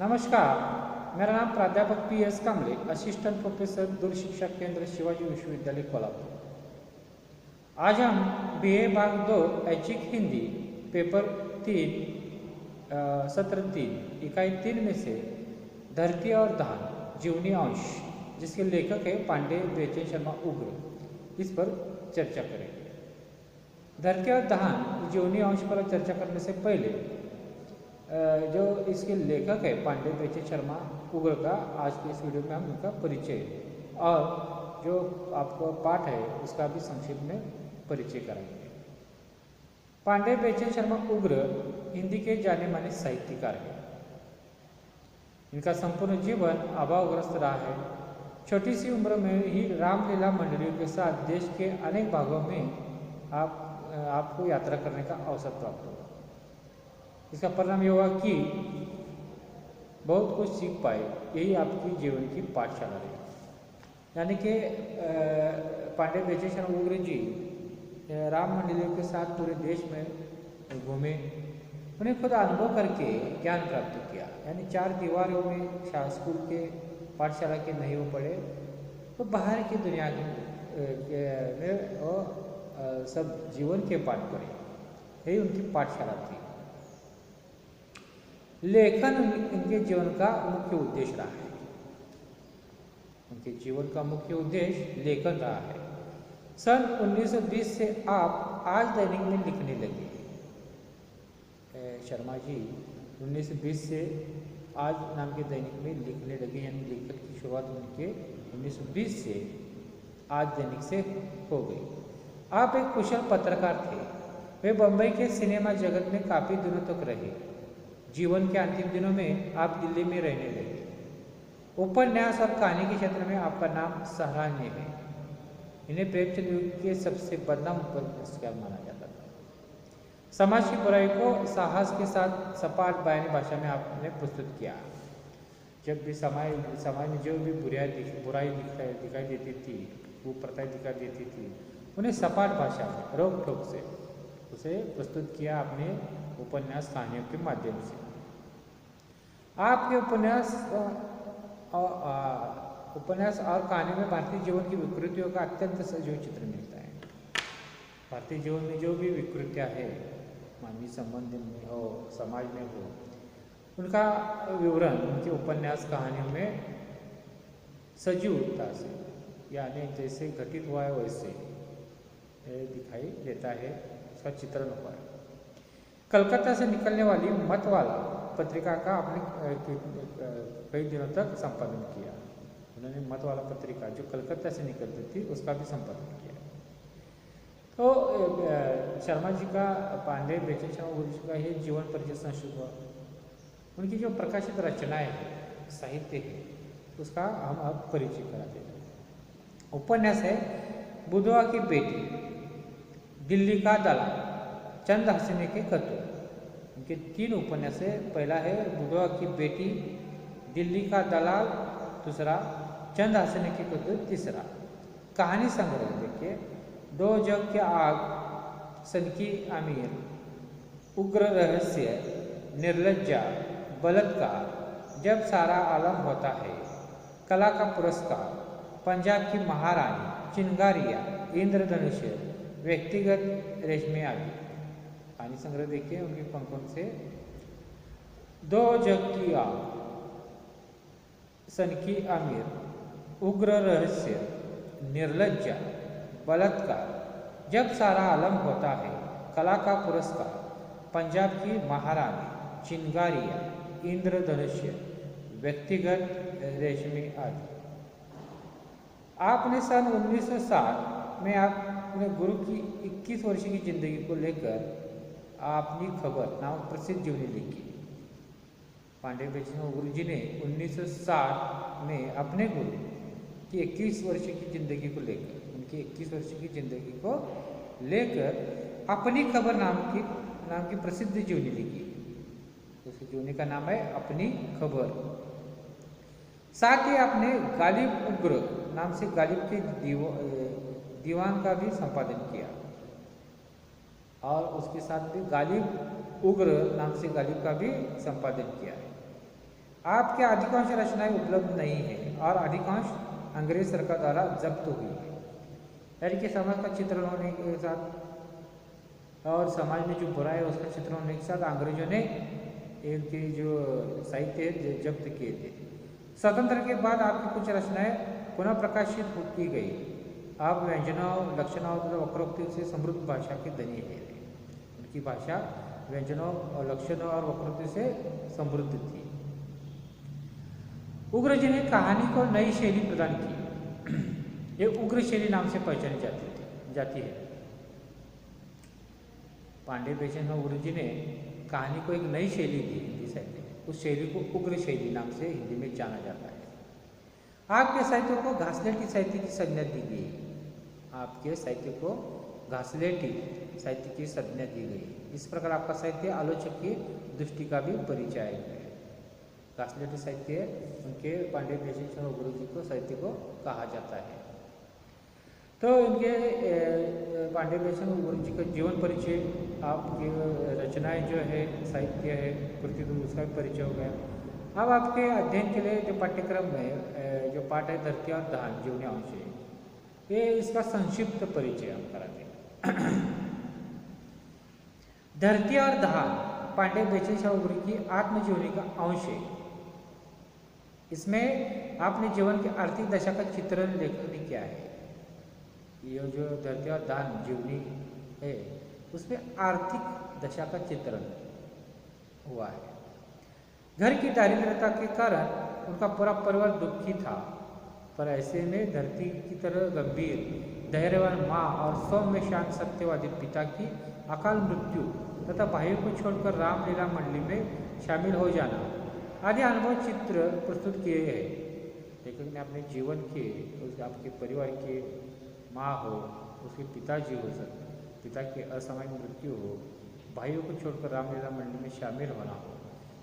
नमस्कार, मेरा नाम प्राध्यापक PS कांबळे, असिस्टेंट प्रोफेसर दूर शिक्षा केंद्र शिवाजी विश्वविद्यालय कोल्हापुर। आज हम BA भाग 2 ऐच्छिक हिंदी पेपर 3 सत्र 3 इकाई 3 में से धरती और धान जीवनी अंश, जिसके लेखक है पांडे बेचन शर्मा उग्र, इस पर चर्चा करेंगे। धरती और धान जीवनी अंश पर चर्चा करने से पहले जो इसके लेखक है पांडे बेचन शर्मा उग्र का आज के इस वीडियो में हम उनका परिचय और जो आपको पाठ है उसका भी संक्षिप्त में परिचय कराएंगे। पांडे बेचन शर्मा उग्र हिंदी के जाने माने साहित्यकार हैं। इनका संपूर्ण जीवन अभावग्रस्त रहा है। छोटी सी उम्र में ही रामलीला मंडलियों के साथ देश के अनेक भागों में आपको यात्रा करने का अवसर प्राप्त हुआ। इसका परिणाम यह हुआ कि बहुत कुछ सीख पाए। यही आपकी जीवन की पाठशाला रही। यानी कि पांडे बेचन शर्मा उग्र जी राम मंडलियों के साथ पूरे देश में घूमे, उन्हें खुद अनुभव करके ज्ञान प्राप्त किया। यानी 4 दीवारों में स्कूल के पाठशाला के नहीं हो पड़े, तो बाहर की दुनिया में वो सब जीवन के पाठ पढ़े। यही उनकी पाठशाला थी। लेखन उनके जीवन का मुख्य उद्देश्य रहा है। उनके जीवन का मुख्य उद्देश्य लेखन रहा है। सन 1920 से आप आज दैनिक में लिखने लगे। शर्मा जी 1920 से आज नाम के दैनिक में लिखने लगे, यानी लेखन की शुरुआत उनके 1920 से आज दैनिक से हो गई। आप एक कुशल पत्रकार थे। वे बम्बई के सिनेमा जगत में काफ़ी दिनों तक रहे। जीवन के अंतिम दिनों में आप दिल्ली में रहने लगे। उपन्यास और कहानी के क्षेत्र में आपका नाम सराहनीय है। इन्हें प्रेमचंद के सबसे बदनाम उपन्यासकार माना जाता था। समाज की बुराई को साहस के साथ सपाट बयानी भाषा में आपने प्रस्तुत किया। जब भी समाज में जो भी बुराई दिखाई देती थी, वो प्रथाएं दिखाई देती थी, उन्हें सपाट भाषा में रोक ठोक से उसे प्रस्तुत किया आपने उपन्यास कहानियों के माध्यम से। आपके उपन्यास और कहानी में भारतीय जीवन की विकृतियों का अत्यंत सजीव चित्र मिलता है। भारतीय जीवन में जो भी विकृतियां हैं, मानवीय संबंध में हो, समाज में हो, उनका विवरण उनके उपन्यास कहानियों में सजीवता से, यानी जैसे घटित हुआ है वैसे दिखाई देता है, उसका चित्रण हुआ है। कलकत्ता से निकलने वाली मतवाला पत्रिका का आपने कई दिनों तक संपादन किया। उन्होंने मतवाला पत्रिका जो कलकत्ता से निकलती थी उसका भी संपादन किया। तो शर्मा जी का, पांडे बेचन शर्मा उग्र जी का ये जीवन परिचय संस्कृत हुआ। उनकी जो प्रकाशित रचनाएं है, साहित्य है, उसका हम अब परिचय करा देते हैं। उपन्यास है बुधवा की बेटी, दिल्ली का दलाल, चंद हसीने के कत्ल। उनके 3 उपन्यास है। पहला है बुधवा की बेटी, दिल्ली का दलाल, दूसरा चंद हसीने के कत्ल, तीसरा कहानी संग्रह देखिए 2 जग के आग, सनकी आमिर, उग्र रहस्य, निर्लज्जा, बलात्कार, जब सारा आलम होता है, कला का पुरस्कार, पंजाब की महारानी, चिंगारिया, इंद्रधनुष्य, व्यक्तिगत रेशमी आदि। कहानी संग्रह देखिए उनके पंखों से 2 जग की आग, सनकी आमिर, उग्र रहस्य, निर्लज्जा, बलात्कार, जब सारा आलम होता है, कला का पुरस्कार, पंजाब की महारानी, चिंगारिया, इंद्रधनुष्य, व्यक्तिगत रेशमी आदि। आपने सन 1960 में अपने गुरु की 21 वर्ष की जिंदगी को लेकर अपनी खबर नाम प्रसिद्ध जीवनी लिखी। पांडे बेचन उग्र जी ने 1960 में अपने गुरु की 21 वर्ष की जिंदगी को लेकर, उनकी 21 वर्ष की जिंदगी को लेकर अपनी खबर नाम की प्रसिद्ध जीवनी लिखी। उस जीवनी का नाम है अपनी खबर। साथ ही आपने गालिब उग्र नाम से गालिब के दीवान का भी संपादन किया, और उसके साथ भी गालिब उग्र नाम से गालिब का भी संपादन किया है। आपके अधिकांश रचनाएं उपलब्ध नहीं है और अधिकांश अंग्रेज सरकार द्वारा जब्त हुई है। यानी कि समाज का चित्रण होने के साथ और समाज में जो बुराई है उसका चित्रण होने के साथ अंग्रेजों ने इनके जो साहित्य जब्त किए थे। स्वतंत्र के बाद आपकी कुछ रचनाएं पुनः प्रकाशित की गई। आप व्यंजनों, लक्षणों और वक्रोक्ति से समृद्ध भाषा के धनी है। उनकी भाषा व्यंजनों और लक्षणों और वक्रोक्ति से समृद्ध थी। उग्र जी ने कहानी को नई शैली प्रदान की। ये उग्र शैली नाम से पहचानी जाती है। पांडे बेचन और उग्र जी ने कहानी को एक नई शैली दी हिंदी साहित्य में। उस शैली को उग्र शैली नाम से हिंदी में जाना जाता है। आपके साहित्य को घासलेटी साहित्य की संज्ञा दी गई। आपके साहित्य को घासलेटी साहित्य की संज्ञा दी गई। इस प्रकार आपका साहित्य आलोचक की दृष्टि का भी परिचय है। घासलेटी साहित्य उनके पांडे बेचन और उग्र जी को साहित्य को कहा जाता है। तो इनके पांडे बेचन और उग्र जी का जीवन परिचय, आपकी रचनाएं जो है, साहित्य है, कृति, उसका भी परिचय हो गया। अब आपके अध्ययन के लिए जो पाठ्यक्रम में जो पाठ है धरती और धान जीवनी अंश है, ये इसका संक्षिप्त परिचय हम कराते हैं। धरती और धान पांडे बेचन और उग्र की आत्मजीवनी का अंश है। इसमें आपने जीवन की आर्थिक दशा का चित्रण लेखक ने किया है। ये जो धरती और दान जीवनी है उसमें आर्थिक दशा का चित्रण हुआ है। घर की दारिद्रता के कारण उनका पूरा परिवार दुखी था, पर ऐसे में धरती की तरह गंभीर धैर्यवान माँ और सौम्य शांत सत्यवादी पिता की अकाल मृत्यु तथा भाइयों को छोड़कर रामलीला मंडली में शामिल हो जाना आदि अनुभव चित्र प्रस्तुत किए हैं। लेखक ने अपने जीवन के, आपके परिवार के माँ हो, उसके पिताजी हो सकते, पिता की असामान्य मृत्यु हो, भाइयों को छोड़कर रामलीला मंडली में शामिल होना हो,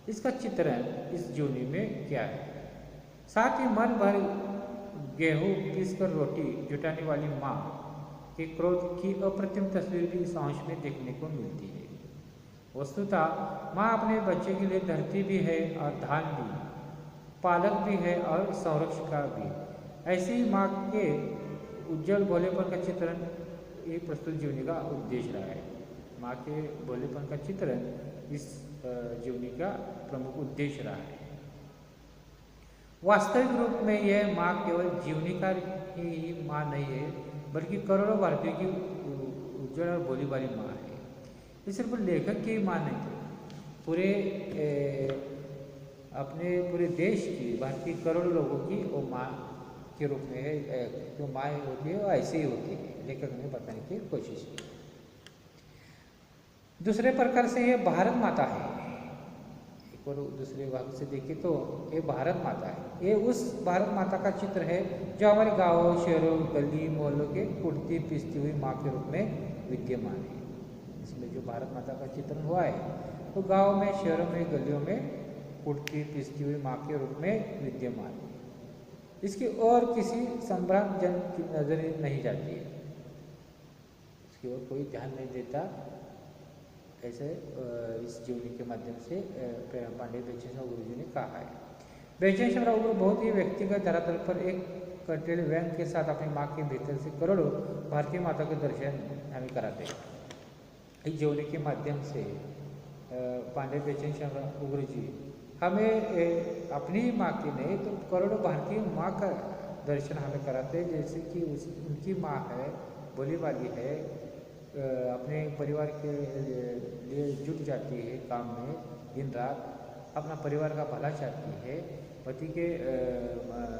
इसका चित्रण इस जीवनी में क्या है। साथ ही मन भर गेहूँ पीसकर रोटी जुटाने वाली माँ के क्रोध की अप्रतिम तस्वीर भी इस अंश में देखने को मिलती है। वस्तुतः माँ अपने बच्चे के लिए धरती भी है और धान भी, पालक भी है और संरक्षिका भी। ऐसी माँ के उज्जवल भोलेपन का चित्रण ये प्रस्तुत जीवनी का उद्देश्य रहा है। माँ के भोलेपन का चित्रण इस जीवनी का प्रमुख उद्देश्य रहा है। वास्तविक रूप में यह माँ केवल जीवनीकार की माँ नहीं है, बल्कि करोड़ों भारतीयों की उज्जवल और भोली वाली माँ है। ये सिर्फ लेखक की माँ नहीं थी, अपने पूरे देश की, भारतीय करोड़ों लोगों की वो माँ के रूप में है। जो माँ होती है वो ऐसे ही होती है, लेखक ने बताने की कोशिश की। दूसरे प्रकार से ये भारत माता है। एक और दूसरे भाग से देखें तो ये भारत माता है। ये उस भारत माता का चित्र है जो हमारे गाँवों, शहरों, गली मोहल्लों के कुटती पिसती हुई माँ के रूप में विद्यमान है। इसमें जो भारत माता का चित्रण हुआ है तो गाँव में, शहरों में, गलियों में कुटती पिसती हुई माँ के रूप में विद्यमान है। इसकी और किसी सम्राट जन की नजर नहीं जाती है, इसकी ओर कोई ध्यान नहीं देता। ऐसे इस जीवनी के माध्यम से पांडे बेचन उग्र जी ने कहा है। बेचन उग्र बहुत ही व्यक्तिगत धरातल पर एक कटेल व्यंग के साथ अपनी माँ के भीतर से करोड़ों भारतीय माता के दर्शन हमें कराते हैं। इस जीवनी के माध्यम से पांडे बेचन उग्र जी हमें अपनी माँ की नहीं तो करोड़ों भारतीय माँ का दर्शन हमें कराते हैं। जैसे कि उनकी माँ है, बोली वाली है, अपने परिवार के लिए जुट जाती है काम में, दिन रात अपना परिवार का भला चाहती है, पति के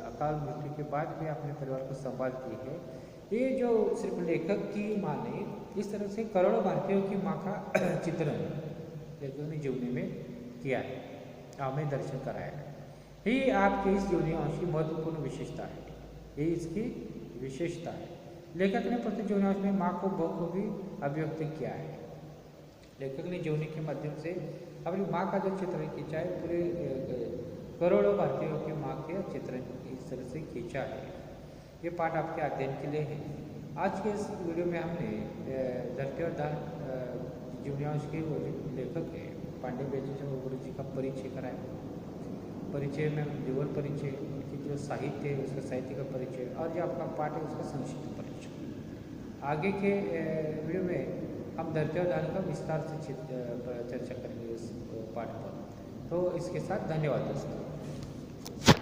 अकाल मृत्यु के बाद भी अपने परिवार को संभालती है। ये जो सिर्फ लेखक की माँ नहीं, इस तरह से करोड़ों भारतीयों की माँ का चित्रण लेखक ने जीवनी में किया है, हमें दर्शन कराया है। ये आपके इस जीवनी अंश की महत्वपूर्ण विशेषता है, ये इसकी विशेषता है। लेखक ने प्रति जीवनी अंश में माँ को बखूबी अभिव्यक्त किया है। लेखक ने जीवनी के माध्यम से अपनी माँ का जो चित्रण खींचा है, पूरे करोड़ों भारतीयों की माँ के चित्रण इस तरह से खींचा है। ये पाठ आपके अध्ययन के लिए है। आज के इस वीडियो में हमने धरती और दान जीवनी अंश के लेखक है पांडे बेचन उग्र जी का परिचय कराया। परिचय में जीवन परिचय, उनकी जो साहित्य है उसका साहित्य का परिचय, और जो आपका पाठ है उसका संक्षिप्त परिचय। आगे के वीडियो में हम धरती और दान का विस्तार से चर्चा करेंगे इस पाठ पर। तो इसके साथ धन्यवाद दोस्तों।